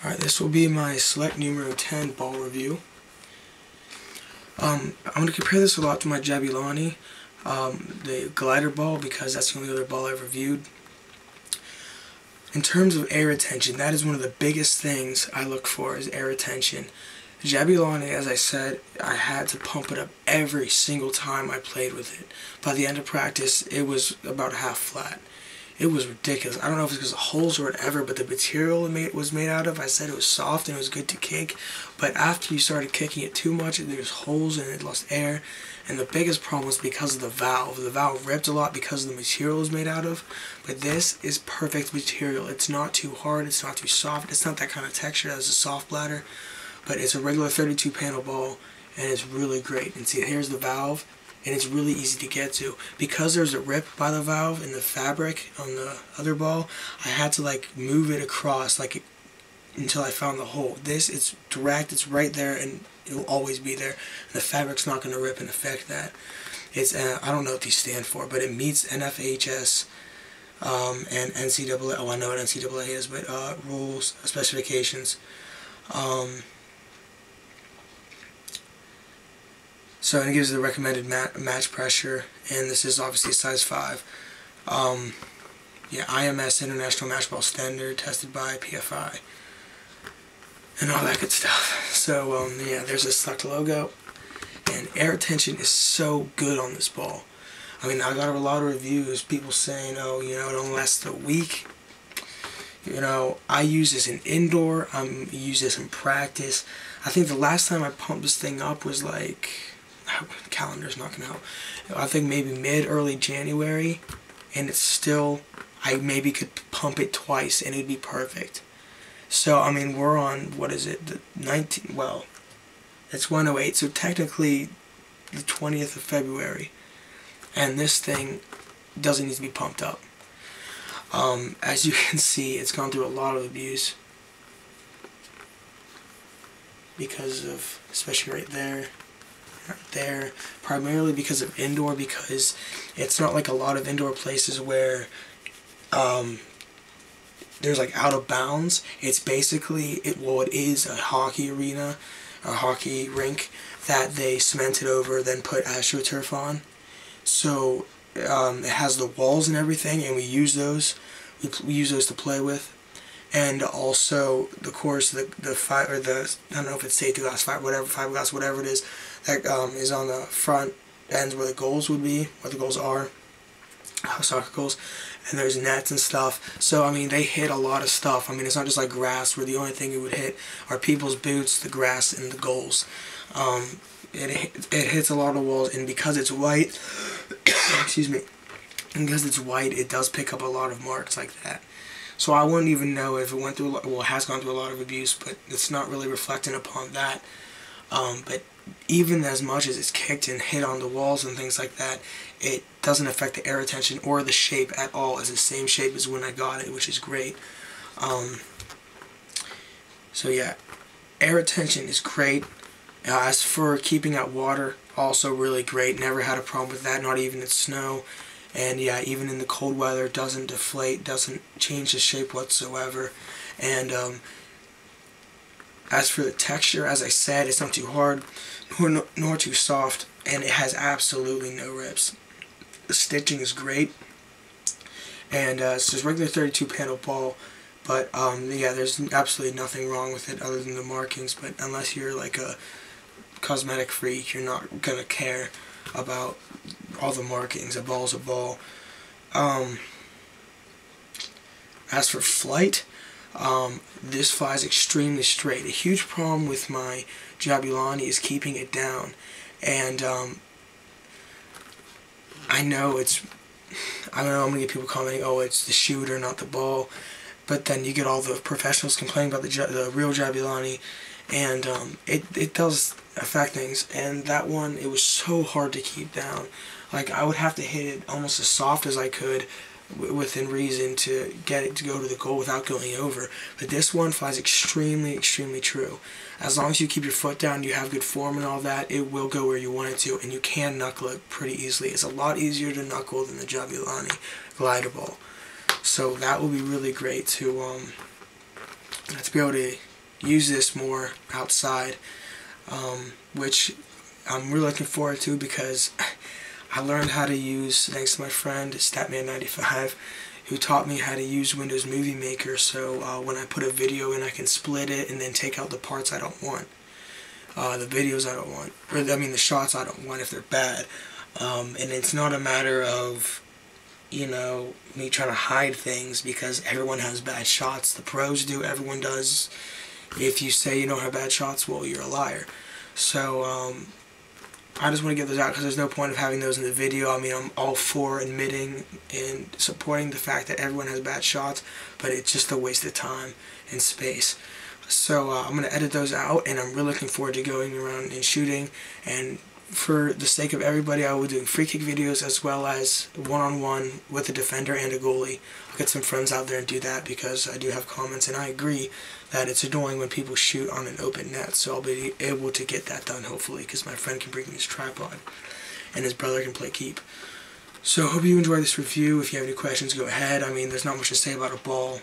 Alright, this will be my Select Numero 10 ball review. I'm going to compare this a lot to my Jabulani, the glider ball, because that's the only other ball I've reviewed. In terms of air retention, that is one of the biggest things I look for, is air retention. Jabulani, as I said, I had to pump it up every single time I played with it. By the end of practice, it was about half flat. It was ridiculous. I don't know if it's because of holes or whatever, but the material it was made out of, I said it was soft and it was good to kick. But after you started kicking it too much, there's holes and it lost air. And the biggest problem was because of the valve. The valve ripped a lot because of the material it was made out of. But this is perfect material. It's not too hard. It's not too soft. It's not that kind of texture as a soft bladder. But it's a regular 32 panel ball, and it's really great. And see, here's the valve, and it's really easy to get to. Because there's a rip by the valve in the fabric on the other ball, I had to move it across until I found the hole. This, it's direct, it's right there, and it will always be there. The fabric's not going to rip and affect that. It's, I don't know what these stand for, but it meets NFHS and NCAA, oh I know what NCAA is, but rules, specifications. So it gives the recommended match pressure, and this is obviously size 5. Yeah, IMS, International Match Ball Standard, tested by PFI, and all that good stuff. So yeah, there's a Select logo, and air retention is so good on this ball. I mean, I got a lot of reviews, people saying, oh, you know, it only lasts a week. You know, I use this in indoor, I use this in practice. I think the last time I pumped this thing up was calendar's not gonna help. I think maybe early January, and it's still, I maybe could pump it twice and it'd be perfect. So I mean, we're on, what is it, the 19th, well, it's 108, so technically the 20th of February, and this thing doesn't need to be pumped up. As you can see, it's gone through a lot of abuse because of, especially right there, primarily because of indoor, because it's not like a lot of indoor places where there's out of bounds. It's basically, it is a hockey arena, a hockey rink that they cemented over, then put AstroTurf on. So it has the walls and everything, and we use those. We use those to play with. And also, of course, the I don't know if it's safety glass, fiberglass, whatever it is, that is on the front ends where the goals would be, where the goals are, soccer goals, and there's nets and stuff. So I mean, they hit a lot of stuff. I mean, it's not just like grass, where the only thing it would hit are people's boots, the grass, and the goals. It hits a lot of walls, and because it's white, excuse me, and because it's white, it does pick up a lot of marks like that. So I wouldn't even know if it went through, well, it has gone through a lot of abuse, but it's not really reflecting upon that. But even as much as it's kicked and hit on the walls and things like that, it doesn't affect the air retention or the shape at all. It's the same shape as when I got it, which is great. So yeah, air retention is great. As for keeping out water, also really great. Never had a problem with that, not even in snow. And yeah, even in the cold weather, it doesn't deflate, doesn't change the shape whatsoever. And as for the texture, as I said, it's not too hard nor too soft, and it has absolutely no rips. The stitching is great, and it's just regular 32 panel ball. But yeah, there's absolutely nothing wrong with it other than the markings. But unless you're like a cosmetic freak, you're not gonna care about all the markings. A ball's a ball. As for flight, this flies extremely straight. A huge problem with my Jabulani is keeping it down, and I know I'm gonna get people commenting, oh, it's the shooter, not the ball, but then you get all the professionals complaining about the real Jabulani, and it does affect things. And that one, it was so hard to keep down. I would have to hit it almost as soft as I could within reason to get it to go to the goal without going over. But this one flies extremely, extremely true. As long as you keep your foot down, you have good form and all that, it will go where you want it to, and you can knuckle it pretty easily. It's a lot easier to knuckle than the Jabulani glider ball. So that will be really great to be able to use this more outside, which I'm really looking forward to, because I learned how to use, thanks to my friend Statman95, who taught me how to use Windows Movie Maker, so when I put a video in, I can split it and then take out the parts I don't want. The videos I don't want, or I mean the shots I don't want if they're bad. And it's not a matter of, you know, me trying to hide things, because everyone has bad shots. The pros do, everyone does. If you say you don't have bad shots, well, you're a liar. So, I just want to get those out, because there's no point of having those in the video. I mean, I'm all for admitting and supporting the fact that everyone has bad shots, but it's just a waste of time and space. So I'm going to edit those out, and I'm really looking forward to going around and shooting. And for the sake of everybody, I will do free kick videos as well as one-on-one with a defender and a goalie. I'll get some friends out there and do that, because I do have comments, and I agree that it's annoying when people shoot on an open net. So I'll be able to get that done, hopefully, because my friend can bring me his tripod and his brother can play keep. So I hope you enjoyed this review. If you have any questions, go ahead. I mean, there's not much to say about a ball.